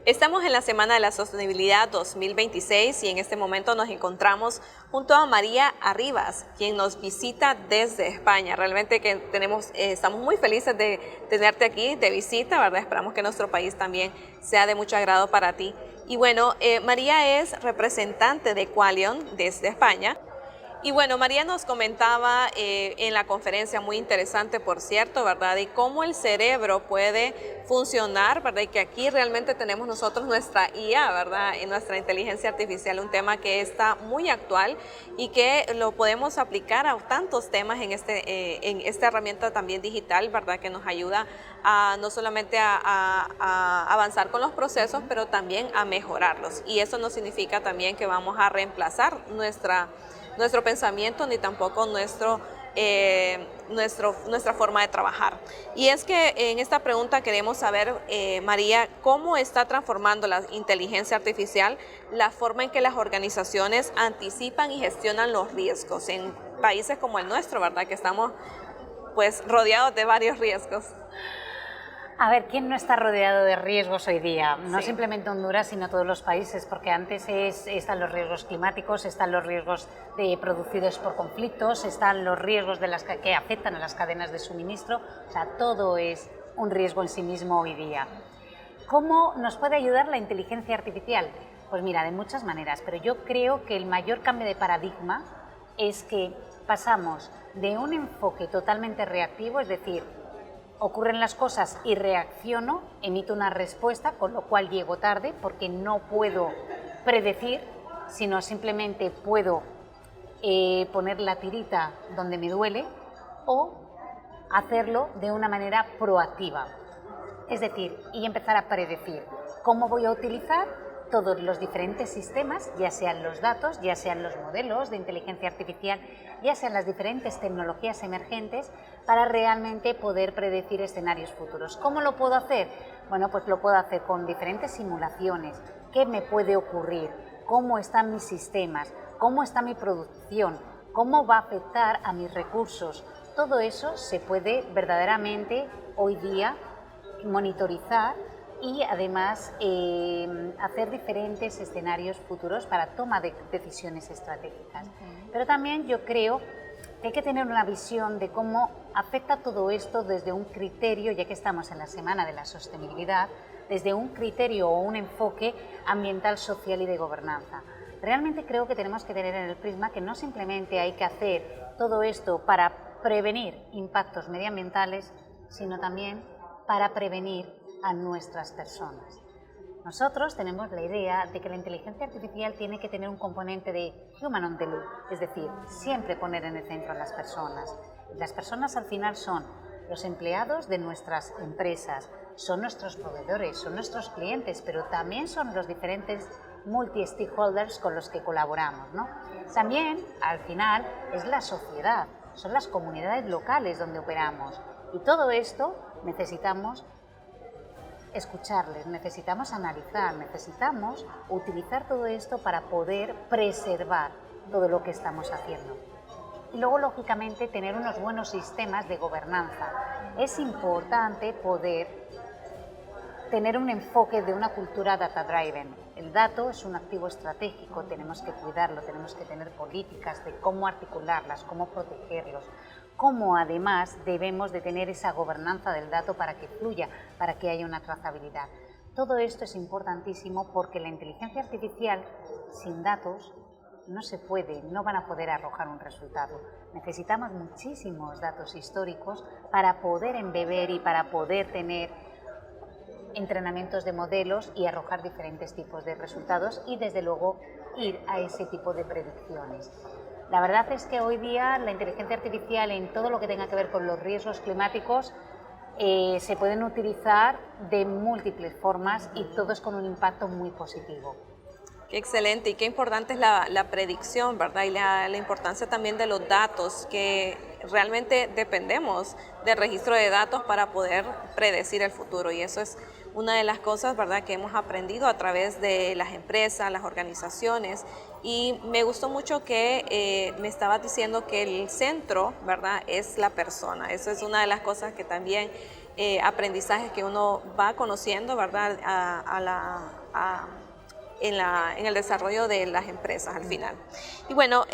Estamos en la Semana de la Sostenibilidad 2026 y en este momento nos encontramos junto a María Arribas, quien nos visita desde España. Realmente que estamos muy felices de tenerte aquí de visita, ¿verdad? Esperamos que nuestro país también sea de mucho agrado para ti. Y bueno, María es representante de Qualion desde España. Y bueno, María nos comentaba en la conferencia, muy interesante por cierto, ¿verdad? Y cómo el cerebro puede funcionar, ¿verdad? Y que aquí realmente tenemos nosotros nuestra IA, ¿verdad? En nuestra inteligencia artificial, un tema que está muy actual y que lo podemos aplicar a tantos temas en esta herramienta también digital, ¿verdad? Que nos ayuda a no solamente a avanzar con los procesos, pero también a mejorarlos. Y eso no significa también que vamos a reemplazar nuestro pensamiento ni tampoco nuestra forma de trabajar. Y es que en esta pregunta queremos saber, María, ¿cómo está transformando la inteligencia artificial la forma en que las organizaciones anticipan y gestionan los riesgos en países como el nuestro, ¿verdad? Que estamos pues rodeados de varios riesgos. A ver, ¿quién no está rodeado de riesgos hoy día? No Sí. simplemente Honduras, sino todos los países, porque antes están los riesgos climáticos, están los riesgos producidos por conflictos, están los riesgos que afectan a las cadenas de suministro, o sea, todo es un riesgo en sí mismo hoy día. ¿Cómo nos puede ayudar la inteligencia artificial? Pues mira, de muchas maneras, pero yo creo que el mayor cambio de paradigma es que pasamos de un enfoque totalmente reactivo, es decir, ocurren las cosas y reacciono, emito una respuesta, con lo cual llego tarde porque no puedo predecir, sino simplemente puedo poner la tirita donde me duele o hacerlo de una manera proactiva. Es decir, y empezar a predecir cómo voy a utilizar todos los diferentes sistemas, ya sean los datos, ya sean los modelos de inteligencia artificial, ya sean las diferentes tecnologías emergentes, para realmente poder predecir escenarios futuros. ¿Cómo lo puedo hacer? Bueno, pues lo puedo hacer con diferentes simulaciones. ¿Qué me puede ocurrir? ¿Cómo están mis sistemas? ¿Cómo está mi producción? ¿Cómo va a afectar a mis recursos? Todo eso se puede verdaderamente hoy día monitorizar y además hacer diferentes escenarios futuros para toma de decisiones estratégicas. Pero también yo creo que hay que tener una visión de cómo afecta todo esto desde un criterio, ya que estamos en la Semana de la Sostenibilidad, desde un criterio o un enfoque ambiental, social y de gobernanza. Realmente creo que tenemos que tener en el prisma que no simplemente hay que hacer todo esto para prevenir impactos medioambientales, sino también para prevenir a nuestras personas. Nosotros tenemos la idea de que la inteligencia artificial tiene que tener un componente de human on the loop, es decir, siempre poner en el centro a las personas. Las personas al final son los empleados de nuestras empresas, son nuestros proveedores, son nuestros clientes, pero también son los diferentes multi-stakeholders con los que colaboramos, ¿no? También, al final, es la sociedad, son las comunidades locales donde operamos. Y todo esto necesitamos escucharles, necesitamos analizar, necesitamos utilizar todo esto para poder preservar todo lo que estamos haciendo. Y luego, lógicamente, tener unos buenos sistemas de gobernanza. Es importante poder tener un enfoque de una cultura data-driven. El dato es un activo estratégico, tenemos que cuidarlo, tenemos que tener políticas de cómo articularlas, cómo protegerlos, cómo además debemos de tener esa gobernanza del dato para que fluya, para que haya una trazabilidad. Todo esto es importantísimo porque la inteligencia artificial sin datos no se puede, no van a poder arrojar un resultado. Necesitamos muchísimos datos históricos para poder embeber y para poder tener entrenamientos de modelos y arrojar diferentes tipos de resultados y desde luego ir a ese tipo de predicciones. La verdad es que hoy día la inteligencia artificial en todo lo que tenga que ver con los riesgos climáticos se pueden utilizar de múltiples formas y todos con un impacto muy positivo. Qué excelente y qué importante es la predicción, ¿verdad? Y la importancia también de los datos, que realmente dependemos del registro de datos para poder predecir el futuro. Y eso es una de las cosas, ¿verdad?, que hemos aprendido a través de las empresas, las organizaciones. Y me gustó mucho que me estabas diciendo que el centro, ¿verdad?, es la persona. Eso es una de las cosas que también aprendizajes que uno va conociendo, ¿verdad?, en el desarrollo de las empresas al final. Y bueno,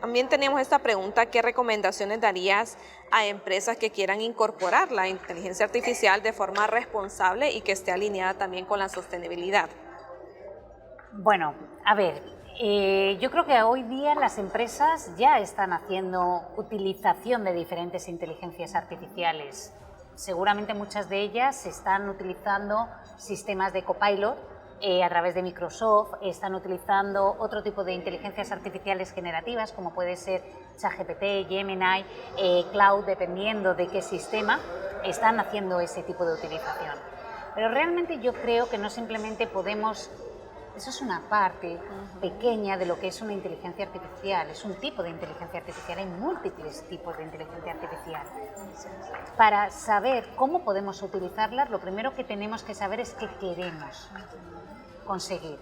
también tenemos esta pregunta: ¿qué recomendaciones darías a empresas que quieran incorporar la inteligencia artificial de forma responsable y que esté alineada también con la sostenibilidad? Bueno, a ver, yo creo que hoy día las empresas ya están haciendo utilización de diferentes inteligencias artificiales. Seguramente muchas de ellas están utilizando sistemas de copilot a través de Microsoft, están utilizando otro tipo de inteligencias artificiales generativas, como puede ser ChatGPT, Gemini, Cloud, dependiendo de qué sistema están haciendo ese tipo de utilización. Pero realmente yo creo que no simplemente podemos... Eso es una parte pequeña de lo que es una inteligencia artificial, es un tipo de inteligencia artificial, hay múltiples tipos de inteligencia artificial. Para saber cómo podemos utilizarlas, lo primero que tenemos que saber es qué queremos conseguir,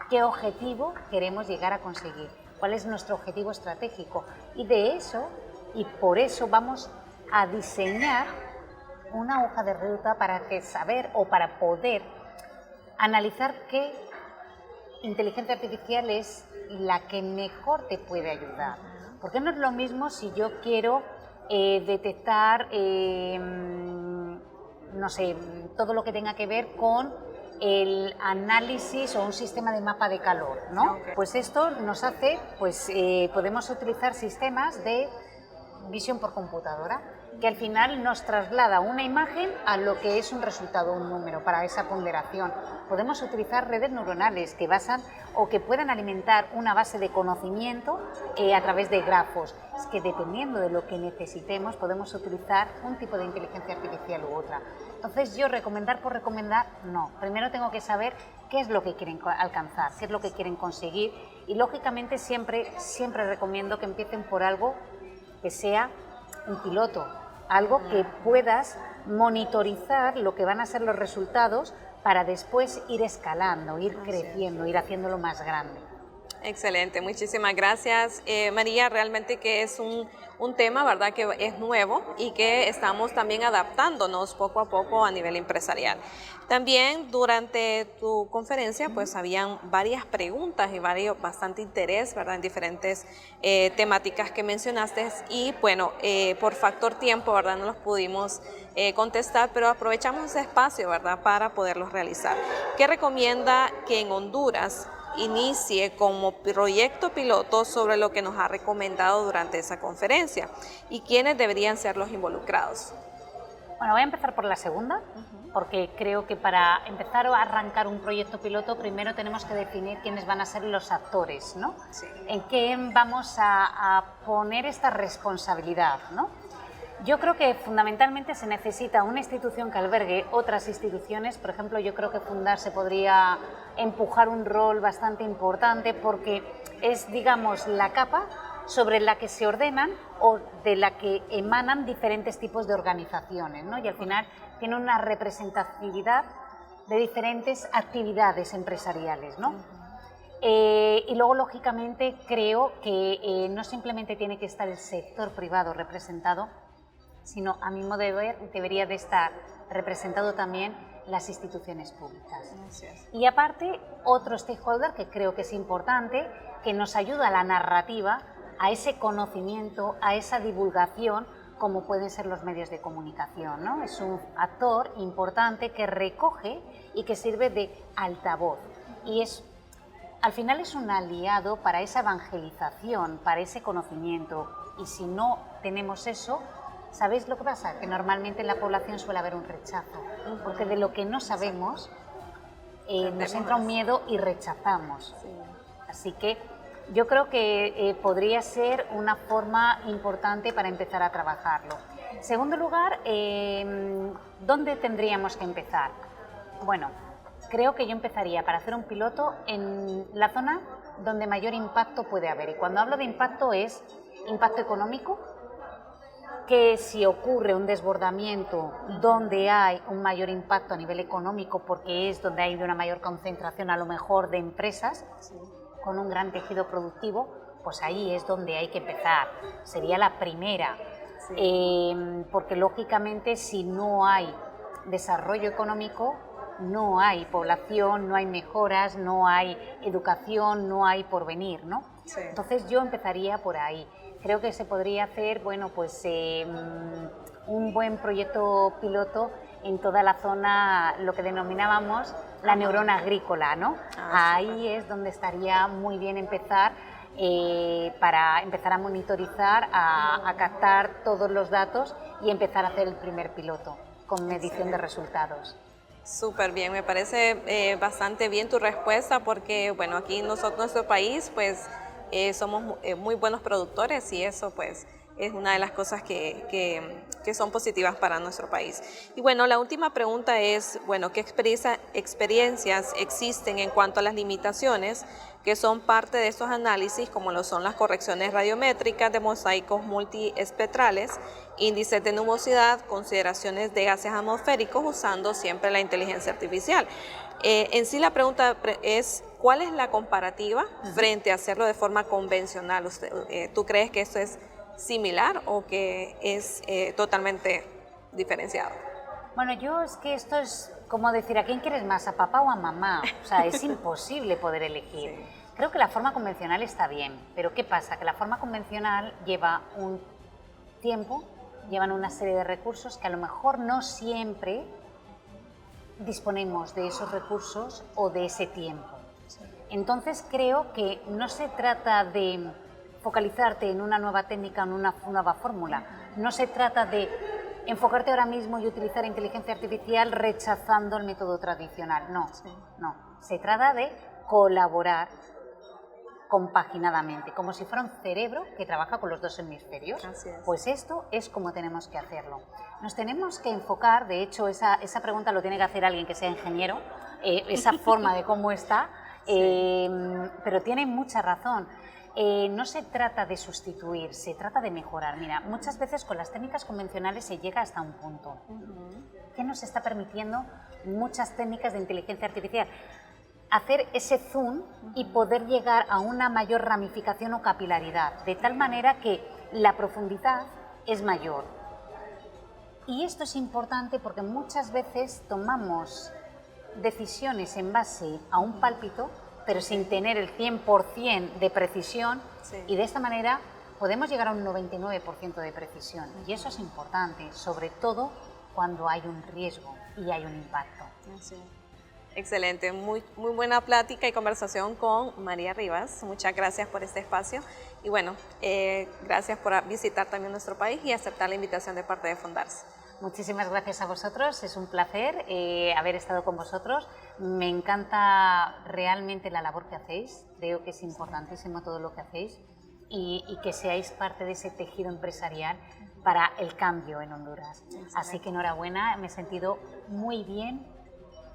qué objetivo queremos llegar a conseguir, cuál es nuestro objetivo estratégico. Y de eso, y por eso vamos a diseñar una hoja de ruta para saber o para poder analizar qué inteligencia artificial es la que mejor te puede ayudar. Porque no es lo mismo si yo quiero detectar, no sé, todo lo que tenga que ver con el análisis o un sistema de mapa de calor, ¿no? Okay. Pues esto nos hace, pues podemos utilizar sistemas de visión por computadora, que al final nos traslada una imagen a lo que es un resultado, un número, para esa ponderación. Podemos utilizar redes neuronales que basan o que puedan alimentar una base de conocimiento a través de grafos. Es que dependiendo de lo que necesitemos podemos utilizar un tipo de inteligencia artificial u otra. Entonces yo recomendar por recomendar, no. Primero tengo que saber qué es lo que quieren alcanzar, qué es lo que quieren conseguir y lógicamente siempre recomiendo que empiecen por algo que sea un piloto, algo que puedas monitorizar lo que van a ser los resultados para después ir escalando, ir creciendo, ir haciéndolo más grande. Excelente, muchísimas gracias. María, realmente que es un tema, ¿verdad?, que es nuevo y que estamos también adaptándonos poco a poco a nivel empresarial. También durante tu conferencia pues habían varias preguntas y bastante interés, ¿verdad?, en diferentes temáticas que mencionaste y bueno, por factor tiempo, ¿verdad?, no los pudimos contestar, pero aprovechamos ese espacio, ¿verdad?, para poderlos realizar. ¿Qué recomienda que en Honduras inicie como proyecto piloto sobre lo que nos ha recomendado durante esa conferencia y quiénes deberían ser los involucrados? Bueno, voy a empezar por la segunda, porque creo que para empezar a arrancar un proyecto piloto primero tenemos que definir quiénes van a ser los actores, ¿no? Sí. En qué vamos a poner esta responsabilidad, ¿no? Yo creo que fundamentalmente se necesita una institución que albergue otras instituciones. Por ejemplo, yo creo que Fundarse podría empujar un rol bastante importante porque es, digamos, la capa sobre la que se ordenan o de la que emanan diferentes tipos de organizaciones, ¿no? Y al final tiene una representatividad de diferentes actividades empresariales, ¿no? Y luego, lógicamente, creo que no simplemente tiene que estar el sector privado representado, sino a mi modo de ver debería de estar representado también las instituciones públicas. Y aparte, otro stakeholder que creo que es importante, que nos ayuda a la narrativa, a ese conocimiento, a esa divulgación, como pueden ser los medios de comunicación, ¿no? Es un actor importante que recoge y que sirve de altavoz. Y al final es un aliado para esa evangelización, para ese conocimiento. Y si no tenemos eso, ¿sabéis lo que pasa? Que normalmente en la población suele haber un rechazo, porque de lo que no sabemos nos entra un miedo y rechazamos. Así que yo creo que podría ser una forma importante para empezar a trabajarlo. En segundo lugar, ¿dónde tendríamos que empezar? Bueno, creo que yo empezaría para hacer un piloto en la zona donde mayor impacto puede haber. Y cuando hablo de impacto es impacto económico, que si ocurre un desbordamiento donde hay un mayor impacto a nivel económico, porque es donde hay una mayor concentración a lo mejor de empresas con un gran tejido productivo, pues ahí es donde hay que empezar. Sería la primera, porque lógicamente si no hay desarrollo económico, no hay población, no hay mejoras, no hay educación, no hay porvenir, ¿no? Sí. Entonces yo empezaría por ahí. Creo que se podría hacer, bueno, pues un buen proyecto piloto en toda la zona, lo que denominábamos la neurona agrícola, ¿no? Ahí es donde estaría muy bien empezar para empezar a monitorizar, a captar todos los datos y empezar a hacer el primer piloto con medición de resultados. Súper bien, me parece bastante bien tu respuesta porque, bueno, aquí nosotros, nuestro país, pues somos muy buenos productores y eso, pues, es una de las cosas que son positivas para nuestro país. Y bueno, la última pregunta es, bueno, ¿qué experiencias existen en cuanto a las limitaciones que son parte de estos análisis, como lo son las correcciones radiométricas de mosaicos multiespectrales, índices de nubosidad, consideraciones de gases atmosféricos, usando siempre la inteligencia artificial? En sí la pregunta es, ¿cuál es la comparativa frente a hacerlo de forma convencional? ¿Tú crees que esto es similar o que es totalmente diferenciado? Bueno, es que esto es como decir, ¿a quién quieres más, a papá o a mamá? O sea, es imposible poder elegir. Sí. Creo que la forma convencional está bien, pero ¿qué pasa? Que la forma convencional lleva un tiempo, llevan una serie de recursos que a lo mejor no siempre disponemos de esos recursos o de ese tiempo. Entonces creo que no se trata de focalizarte en una nueva técnica, en una nueva fórmula, no se trata de enfocarte ahora mismo y utilizar inteligencia artificial rechazando el método tradicional, no, no, se trata de colaborar compaginadamente, como si fuera un cerebro que trabaja con los dos hemisferios. Pues esto es como tenemos que hacerlo. Nos tenemos que enfocar, de hecho esa pregunta lo tiene que hacer alguien que sea ingeniero, esa forma de cómo está, pero tiene mucha razón. No se trata de sustituir, se trata de mejorar. Mira, muchas veces con las técnicas convencionales se llega hasta un punto. ¿Qué nos está permitiendo muchas técnicas de inteligencia artificial? Hacer ese zoom y poder llegar a una mayor ramificación o capilaridad, de tal manera que la profundidad es mayor. Y esto es importante porque muchas veces tomamos decisiones en base a un pálpito, pero sin tener el 100% de precisión, y de esta manera podemos llegar a un 99% de precisión. Y eso es importante, sobre todo cuando hay un riesgo y hay un impacto. Excelente, muy buena plática y conversación con María Rivas. Muchas gracias por este espacio y bueno, gracias por visitar también nuestro país y aceptar la invitación de parte de Fondarse. Muchísimas gracias a vosotros, es un placer haber estado con vosotros. Me encanta realmente la labor que hacéis, creo que es importantísimo todo lo que hacéis y que seáis parte de ese tejido empresarial para el cambio en Honduras. Así que enhorabuena, me he sentido muy bien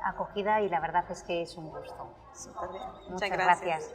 acogida y la verdad es que es un gusto. Súper bien. Muchas gracias.